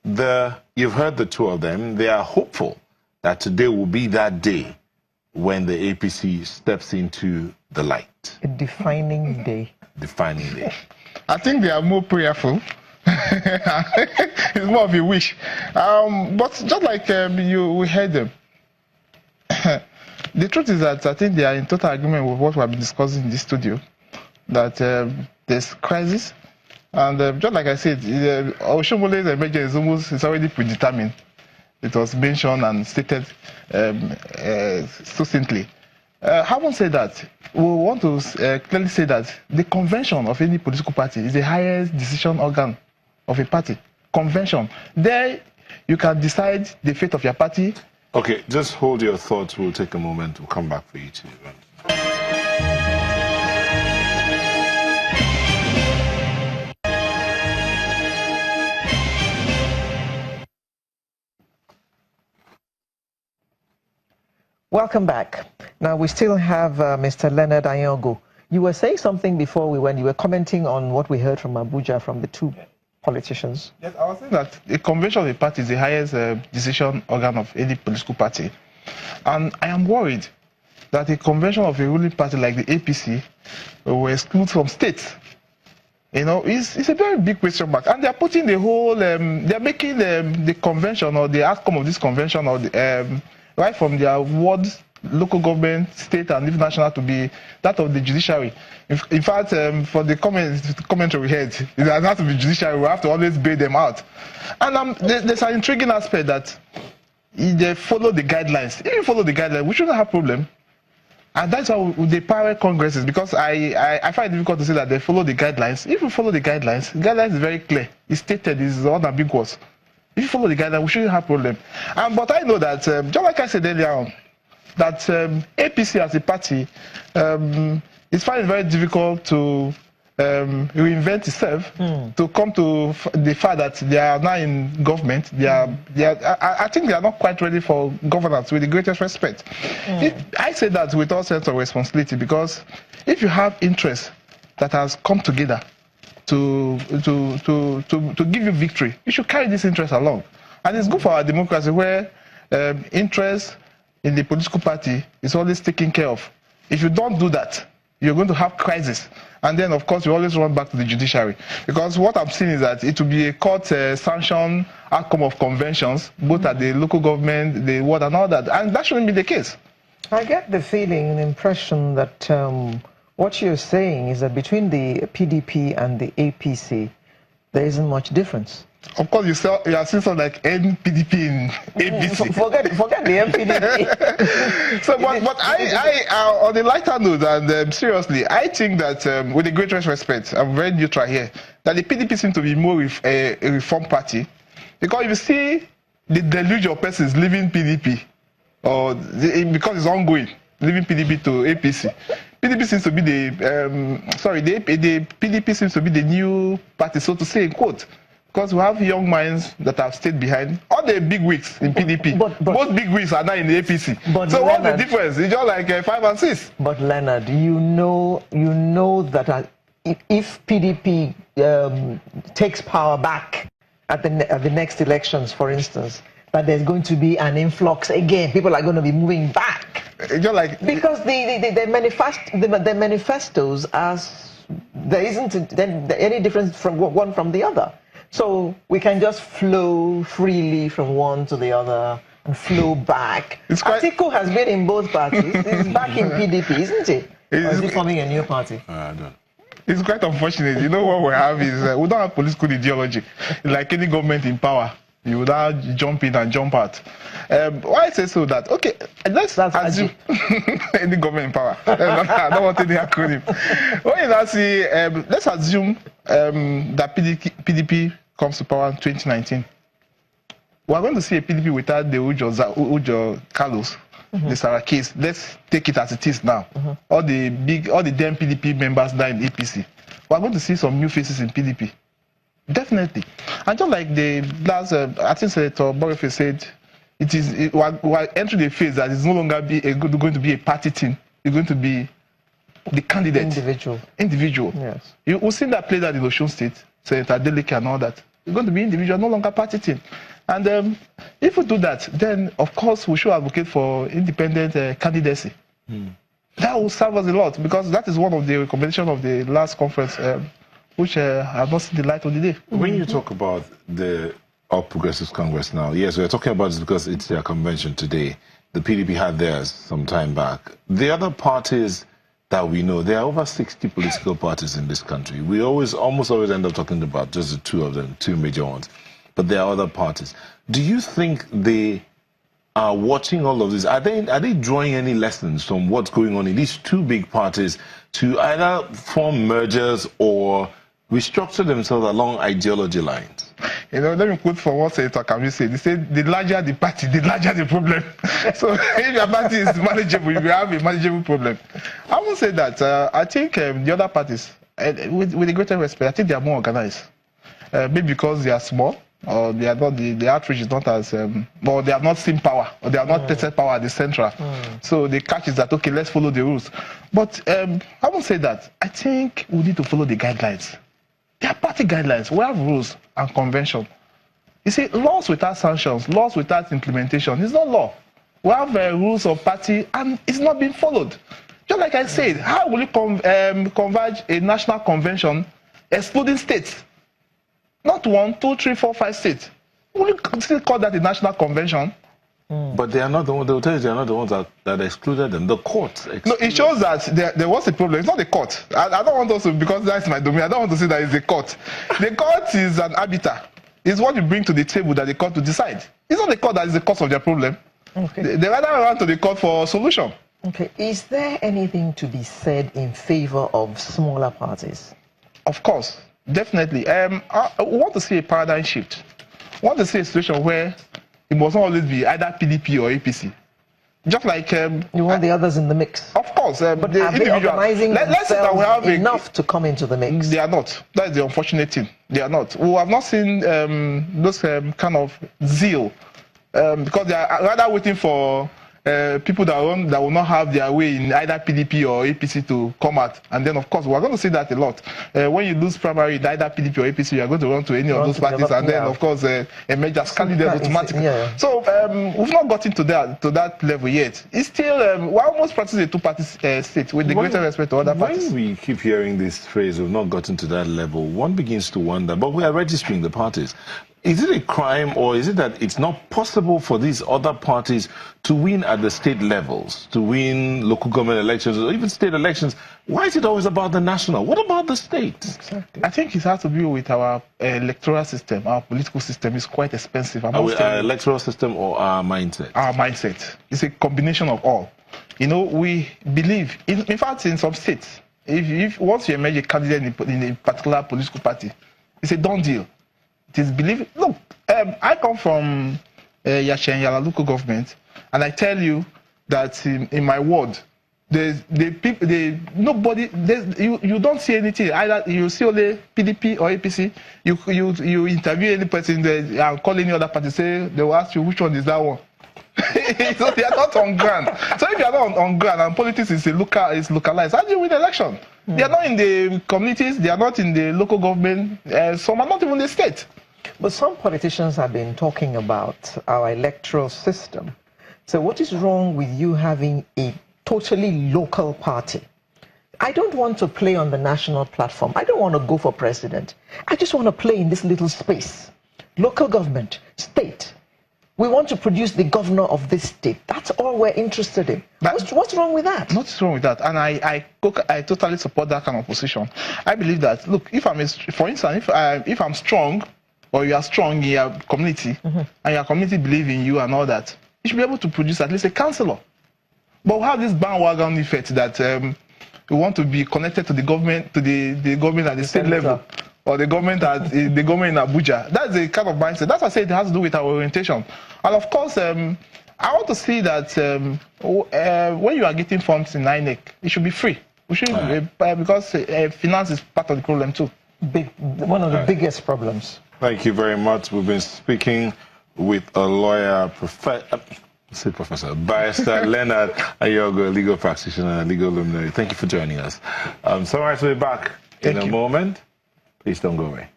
you've heard the two of them. They are hopeful that today will be that day when the APC steps into the light. A defining day. Defining day. I think they are more prayerful. It's more of a wish. But just like we heard them, the truth is that I think they are in total agreement with what we have been discussing in this studio, that there's crisis. And just like I said, Oshomole's emergence is already predetermined. It was mentioned and stated succinctly. Having said that, we want to clearly say that the convention of any political party is the highest decision organ of a party. Convention. There, you can decide the fate of your party. Okay, just hold your thoughts. We'll take a moment. We'll come back for you too. Welcome back. Now, we still have Mr. Leonard Anyango. You were saying something before we went. You were commenting on what we heard from Abuja from the two politicians. Yes, I was saying that the convention of the party is the highest decision organ of any political party. And I am worried that a convention of a ruling party like the APC will exclude from states. You know, it's a very big question mark. And they are putting the whole, they're making the convention or the outcome of this convention or the, right from their ward, local government, state, and even national to be that of the judiciary. In fact, for the commentary we had, it has not to be judiciary. We have to always bail them out. And there's an intriguing aspect that they follow the guidelines. If you follow the guidelines, we shouldn't have problem. And that's how they power congresses, because I find it difficult to say that they follow the guidelines. If you follow the guidelines is very clear. It's stated, it's unambiguous. If you follow the guidelines, we shouldn't have problem. But I know that, just like I said earlier on, that APC as a party is finding it very difficult to reinvent itself, to come to the fact that they are now in government. I think they are not quite ready for governance, with the greatest respect. I say that with all sense of responsibility, because if you have interests that has come together to give you victory, you should carry this interest along. And it's good for our democracy, where interest in the political party is always taken care of. If you don't do that, you're going to have crisis. And then, of course, you always run back to the judiciary. Because what I'm seeing is that it will be a court-sanctioned outcome of conventions, both at the local government, the ward, and all that. And that shouldn't be the case. I get the feeling and impression that what you're saying is that between the PDP and the APC, there isn't much difference. Of course, you are seeing something like NPDP in APC. Forget the NPDP. So, but I on the lighter note, and seriously, I think that with the greatest respect, I'm very neutral here, that the PDP seems to be more with a reform party. Because if you see the deluge of persons leaving PDP, or because it's ongoing, leaving PDP to APC, PDP seems to be the PDP seems to be the new party, so to say, in quote. Because we have young minds that have stayed behind. All the big wigs in PDP, most big wigs are now in the APC. So what's the difference? It's just like 5 and 6. But Leonard, you know that if PDP takes power back at the next elections, for instance, that there's going to be an influx again. People are going to be moving back. Just like, because the manifestos, there isn't any difference from one from the other. So we can just flow freely from one to the other and flow back. Atiku has been in both parties. He's back in PDP, isn't he? Or is he forming a new party? I don't. It's quite unfortunate. You know what we have is we don't have political ideology. Like any government in power, you would now jump in and jump out. Why I say so that, okay, let's assume any government in power. I don't want any acronym. Let's assume that PDP comes to power in 2019. We're going to see a PDP without the Ujo Carlos, the Sarah case. Let's take it as it is now. All the damn PDP members now in APC. We're going to see some new faces in PDP. Definitely. And just like the last, I think Senator Borife said, we're entering a phase that is no longer going to be a party team. It's going to be the candidate. Individual. Yes. We've seen that played out in Osun State, Senator Adeleke and all that. It's going to be individual, no longer party thing. And if we do that, then of course we should advocate for independent candidacy. That will serve us a lot, because that is one of the recommendations of the last conference, which have not seen the light of the day. When you talk about the All Progressives Congress now, yes, we're talking about this because it's their convention today. The PDP had theirs some time back. The other parties that we know, there are over 60 political parties in this country. We almost always end up talking about just the two of them, two major ones. But there are other parties. Do you think they are watching all of this? Are they drawing any lessons from what's going on in these two big parties to either form mergers or restructure themselves along ideology lines? You know, let me quote from what Senator Kami said. He said, the larger the party, the larger the problem. So if your party is manageable, you have a manageable problem. I won't say that. I think the other parties, with the greater respect, I think they are more organized. Maybe because they are small, or they are not, the outreach is not as, or they have not seen power, or they have not tested power at the central. So the catch is that, okay, let's follow the rules. But I won't say that. I think we need to follow the guidelines. There are party guidelines. We have rules and convention. You see, laws without sanctions, laws without implementation is not law. We have rules of party, and it's not being followed. Just like I said, how will you converge a national convention excluding states? Not 1, 2, 3, 4, 5 states. Will you still call that a national convention? But they are not the ones, they will tell you they are not the ones that excluded them. The courts excluded. No, it shows that there was a problem. It's not the court. I don't want us to, because that's my domain, I don't want to say that it's the court. The court is an arbiter. It's what you bring to the table that the court to decide. It's not the court that is the cause of their problem. Okay. They rather run to the court for a solution. Okay. Is there anything to be said in favor of smaller parties? Of course, definitely. I want to see a paradigm shift. I want to see a situation where it must not always be either PDP or APC. Just like you want the others in the mix. Of course, but the are they organizing themselves enough to come into the mix? They are not. That is the unfortunate thing. They are not. We have not seen those kind of zeal, because they are rather waiting for people that will not have their way in either PDP or APC to come out. And then, of course, we're going to see that a lot. When you lose primary in either PDP or APC, you're going to run to any of those parties, and then, of course, emerge as candidate automatically. Yeah. So we've not gotten to that level yet. It's still, we're almost practicing a two-party state with the greater respect to other parties. When we keep hearing this phrase, we've not gotten to that level, one begins to wonder, but we are registering the parties. Is it a crime, or is it that it's not possible for these other parties to win at the state levels, to win local government elections or even state elections? Why is it always about the national? What about the state? Exactly. I think it has to do with our electoral system. Our political system is quite expensive. Our electoral system or our mindset? Our mindset. It's a combination of all. You know, we believe, in fact, in some states, if once you emerge a candidate in a particular political party, it's a done deal. It is believed. Look, I come from Yashen Yala local government, and I tell you that in my ward, you don't see anything. Either you see only PDP or APC. You interview any person there and call any other party, say they will ask you which one is that one. So they are not on ground. So if you are not on ground and politics is localized, how do you win the election? They are not in the communities. They are not in the local government. Some are not even in the state. But some politicians have been talking about our electoral system. So what is wrong with you having a totally local party? I don't want to play on the national platform. I don't want to go for president. I just want to play in this little space. Local government, state. We want to produce the governor of this state. That's all we're interested in. What's wrong with that? What's wrong with that? And I totally support that kind of position. I believe that, look, for instance, if I'm strong, or you are strong in your community, and your community believe in you and all that, you should be able to produce at least a councillor. But we have this bandwagon effect that we want to be connected to the government, the government at the state level, or the government at the government in Abuja. That's the kind of mindset. That's what I say it has to do with our orientation. And of course, I want to see that when you are getting funds in INEC, it should be free. We should, because finance is part of the problem too. One of the biggest problems. Thank you very much. We've been speaking with a lawyer, Barrister Leonard Ayogo, legal practitioner and legal luminary. Thank you for joining us. Sunrise will be back in a moment. Please don't go away.